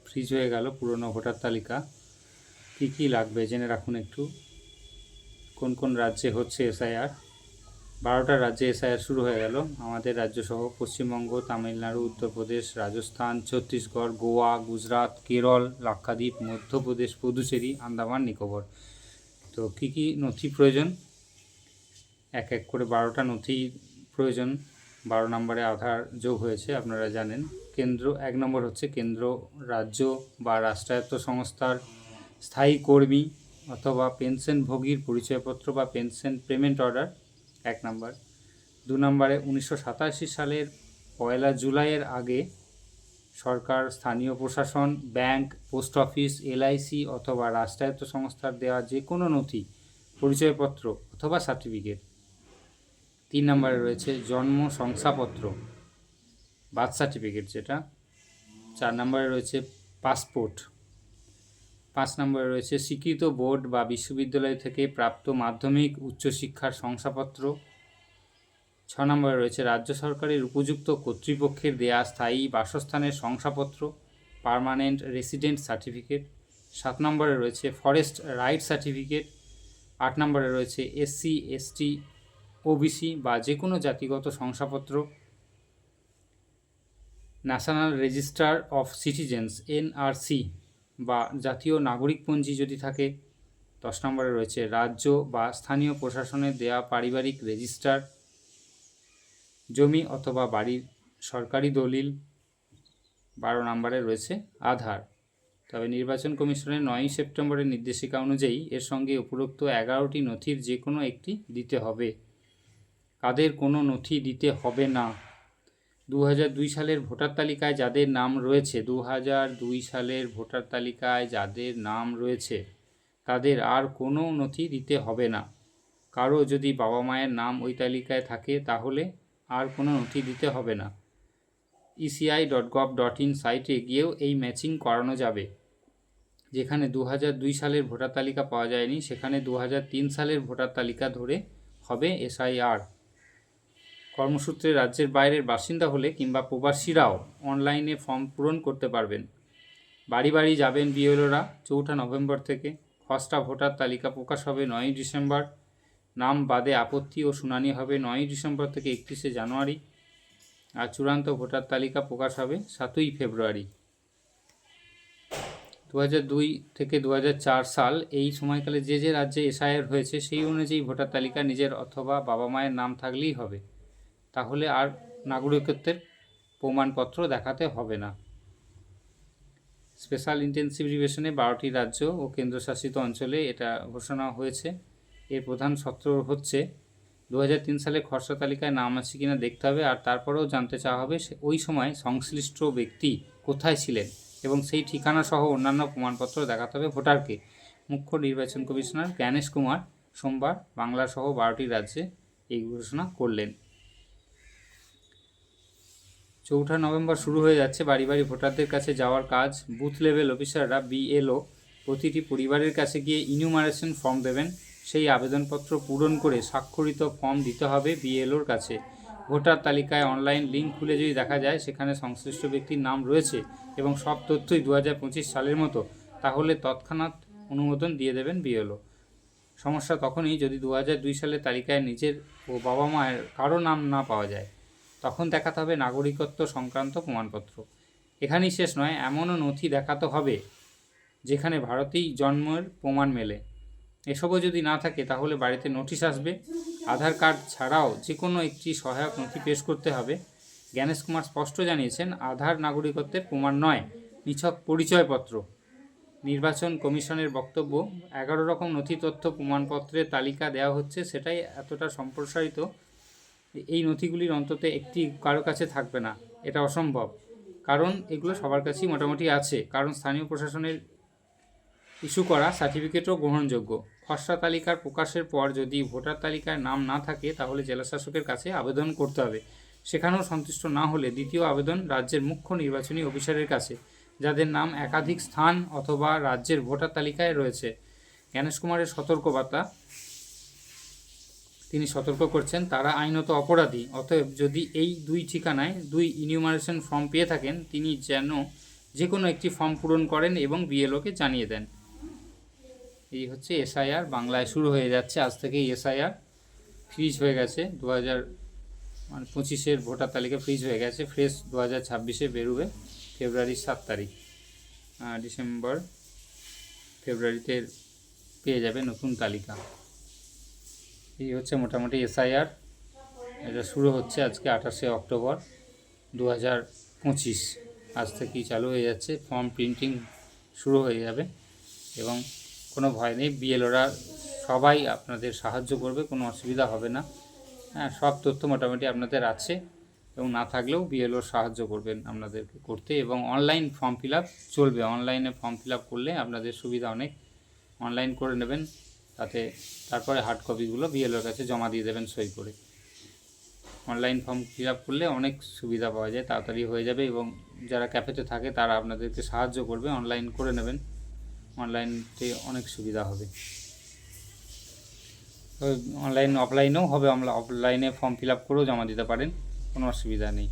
Fridge হয়ে গেল পুরনো ভোটার তালিকা। কি লাগবে জেনে রাখুন একটু। কোন কোন রাজ্যে হচ্ছে এসআইআর। 12টা রাজ্যে এসআইআর শুরু হয়ে গেল। আমাদের রাজ্যসহ পশ্চিমবঙ্গ, তামিলনাড়ু, উত্তরপ্রদেশ, রাজস্থান, ছত্তিশগড়, গোয়া, গুজরাট, কেরল, লাক্ষাদ্বীপ, মধ্যপ্রদেশ, পুদুচেরি, আন্দামান নিকোবর। তো কি নথি প্রয়োজন? এক এক করে 12টা নথি প্রয়োজন। 12 নম্বরে আধার যোগ হয়েছে, আপনারা জানেন। কেন্দ্র 1 নম্বর হচ্ছে কেন্দ্র, রাজ্য বা রাষ্ট্রায়ত্ত সংস্থার স্থায়ী কর্মী অথবা পেনশনভোগীর পরিচয়পত্র বা পেনশন পেমেন্ট অর্ডার 1 নম্বর। 2 নম্বরে 1987 সালের 1 জুলাইয়ের আগে সরকার, স্থানীয় প্রশাসন, ব্যাংক, পোস্ট অফিস, এলআইসি অথবা রাষ্ট্রায়ত্ত সংস্থার দেওয়া যে কোনো নথি, পরিচয়পত্র অথবা সার্টিফিকেট। 3 নম্বরে রয়েছে জন্ম শংসাপত্র, বার্থ সার্টিফিকেট যেটা। 4 নম্বরে রয়েছে পাসপোর্ট। 5 নম্বরে রয়েছে স্বীকৃত বোর্ড বা বিশ্ববিদ্যালয় থেকে প্রাপ্ত মাধ্যমিক উচ্চশিক্ষার শংসাপত্র। 6 নম্বরে রয়েছে রাজ্য সরকারের উপযুক্ত কর্তৃপক্ষের দেয়া স্থায়ী বাসস্থানের শংসাপত্র, পার্মানেন্ট রেসিডেন্ট সার্টিফিকেট। 7 নম্বরে রয়েছে ফরেস্ট রাইট সার্টিফিকেট। 8 নম্বরে রয়েছে এসসি, এসটি, ওবিসি বা যে কোনো জাতিগত শংসাপত্র। National register of citizens NRC বা জাতীয় নাগরিকপঞ্জি যদি থাকে। 10 নম্বরে রয়েছে রাজ্য বা স্থানীয় প্রশাসনের দেয়া পারিবারিক রেজিস্টার, জমি অথবা বাড়ির সরকারি দলিল। 12 নম্বরে রয়েছে আধার। তবে নির্বাচন কমিশনের 9 সেপ্টেম্বরের নির্দেশিকা অনুযায়ী এর সঙ্গে উপরোক্ত 11টি নথির যে কোনো একটি দিতে হবে। কাদের কোনো নথি দিতে হবে না? 2002 সালের ভোটার তালিকায় যাদের নাম রয়েছে 2002 সালের ভোটার তালিকায় যাদের নাম রয়েছে তাদের আর কোনো নথি দিতে হবে না। কারো যদি বাবা মায়ের নাম ওই তালিকায় থাকে তাহলে আর কোনো নথি দিতে হবে না। eci.gov.in সাইটে গিয়েও এই ম্যাচিং করানো যাবে। যেখানে 2002 সালের ভোটার তালিকা পাওয়া যায়নি সেখানে 2003 সালের ভোটার তালিকা ধরে হবে এসআইআর। কর্মসূত্রে রাজ্যের বাইরের বাসিন্দা হলে কিংবা প্রবাসীরাও অনলাইনে ফর্ম পূরণ করতে পারবেন। বাড়ি বাড়ি যাবেন বিএলওরা 4 নভেম্বর থেকে। খসড়া ভোটার তালিকা প্রকাশ হবে 9 ডিসেম্বর। নাম বাদে আপত্তি ও শুনানি হবে 9 ডিসেম্বর থেকে 31 জানুয়ারি। আর চূড়ান্ত ভোটার তালিকা প্রকাশ হবে 7 ফেব্রুয়ারি। 2002 থেকে 2004 সাল এই সময়কালে যে রাজ্যে এসআইআর হয়েছে সেই অনুযায়ী ভোটার তালিকা নিজের অথবা বাবা মায়ের নাম থাকলেই হবে। তাহলে আর নাগরিকত্বের প্রমাণপত্র দেখাতে হবে না। স্পেশাল ইন্টেনসিভ রিভিশনে 12টি রাজ্য ও কেন্দ্রশাসিত অঞ্চলে এটা ঘোষণা হয়েছে। এর প্রধান শর্ত হচ্ছে 2003 সালে খসড়া তালিকায় নাম আছে কিনা দেখতে হবে, আর তারপরেও জানতে চাওয়া হবে ওই সময় সংশ্লিষ্ট ব্যক্তি কোথায় ছিলেন এবং সেই ঠিকানা সহ অন্যান্য প্রমাণপত্র দেখাতে হবে ভোটারকে। মুখ্য নির্বাচন কমিশনার জ্ঞানেশ কুমার সোমবার বাংলা সহ 12টি রাজ্যে এই ঘোষণা করলেন। 4 নভেম্বর শুরু হয়ে যাচ্ছে বাড়ি বাড়ি ভোটারদের কাছে যাওয়ার কাজ। বুথ লেভেল অফিসাররা বিএলও প্রতিটি পরিবারের কাছে গিয়ে ইনুমারেশন ফর্ম দেবেন। সেই আবেদনপত্র পূরণ করে স্বাক্ষরিত ফর্ম দিতে হবে বিএলওর কাছে। ভোটার তালিকায় অনলাইন লিঙ্ক খুলে যদি দেখা যায় সেখানে সংশ্লিষ্ট ব্যক্তির নাম রয়েছে এবং সব তথ্যই 2025 সালের মতো, তাহলে তৎক্ষণাৎ অনুমোদন দিয়ে দেবেন বিএলও। সমস্যা তখনই যদি 2002 সালের তালিকায় নিজের ও বাবা মায়ের কারো নাম না পাওয়া যায়, তখন দেখাতে হবে নাগরিকত্ব সংক্রান্ত প্রমাণপত্র। এখানেই শেষ নয়, এমনও নথি দেখাতে হবে যেখানে ভারতেই জন্মের প্রমাণ মেলে। এসবও যদি না থাকে তাহলে বাড়িতে নোটিশ আসবে। আধার কার্ড ছাড়াও যে কোনো একটি সহায়ক নথি পেশ করতে হবে। জ্ঞানেশ কুমার স্পষ্ট জানিয়েছেন, আধার নাগরিকত্বের প্রমাণ নয়, নিছক পরিচয়পত্র। নির্বাচন কমিশনের বক্তব্য, 11 রকম নথি তথ্য প্রমাণপত্রের তালিকা দেওয়া হচ্ছে, সেটাই এতটা সম্প্রসারিত। এই নথিগুলির অন্তত একটি কারো কাছে থাকবে না, এটা অসম্ভব। কারণ এগুলো সবার কাছেই মোটামুটি আছে, কারণ স্থানীয় প্রশাসনের ইস্যু করা সার্টিফিকেটও গ্রহণযোগ্য। খসড়া তালিকার প্রকাশের পর যদি ভোটার তালিকায় নাম না থাকে তাহলে জেলাশাসকের কাছে আবেদন করতে হবে। সেখানেও সন্তুষ্ট না হলে দ্বিতীয় আবেদন রাজ্যের মুখ্য নির্বাচনী অফিসারের কাছে, যাদের নাম একাধিক স্থান অথবা রাজ্যের ভোটার তালিকায় রয়েছে। জ্ঞানেশ কুমারের সতর্কবার্তা, তিনি সতর্ক করছেন তারা আইনত অপরাধী। অতএব যদি এই 2 ঠিকানায় 2 ইনিউমারেশন ফর্ম পেয়ে থাকেন তিনি যেন যে কোনো একটি ফর্ম পূরণ করেন এবং বিএলওকে জানিয়ে দেন। এই হচ্ছে এসআইআর বাংলায় শুরু হয়ে যাচ্ছে আজ থেকেই। এসআইআর ফ্রিজ হয়ে গেছে 2025-এর ভোটার তালিকা ফ্রিজ হয়ে গেছে, ফ্রেশ 2026-এ বেরোবে ফেব্রুয়ারির 7 তারিখ। ফেব্রুয়ারিতে পেয়ে যাবে নতুন তালিকা। এই হচ্ছে মোটামুটি এসআইআর, এটা শুরু হচ্ছে আজকে 28শে অক্টোবর 2025। আজ থেকেই চালু হয়ে যাচ্ছে, ফর্ম প্রিন্টিং শুরু হয়ে যাবে এবং কোনো ভয় নেই, বিএলওরা সবাই আপনাদের সাহায্য করবে, কোনো অসুবিধা হবে না। হ্যাঁ, সব তথ্য মোটামুটি আপনাদের আছে এবং না থাকলেও বিএলও সাহায্য করবেন আপনাদেরকে করতে। এবং অনলাইন ফর্ম ফিল আপ চলবে, অনলাইনে ফর্ম ফিল আপ করলে আপনাদের সুবিধা অনেক। অনলাইন করে নেবেন, তাতে তারপরে হার্ড কপিগুলো বিএলওর কাছে জমা দিয়ে দেবেন সই করে। অনলাইন ফর্ম ফিল আপ করলে অনেক সুবিধা পাওয়া যায়, তাড়াতাড়ি হয়ে যাবে এবং যারা ক্যাফেতে থাকে তারা আপনাদেরকে সাহায্য করবে। অনলাইন করে নেবেন, অনলাইনতে অনেক সুবিধা হবে। অফলাইনেও হবে, আমরা অফলাইনে ফর্ম ফিল আপ করেও জমা দিতে পারেন, কোনো অসুবিধা নেই।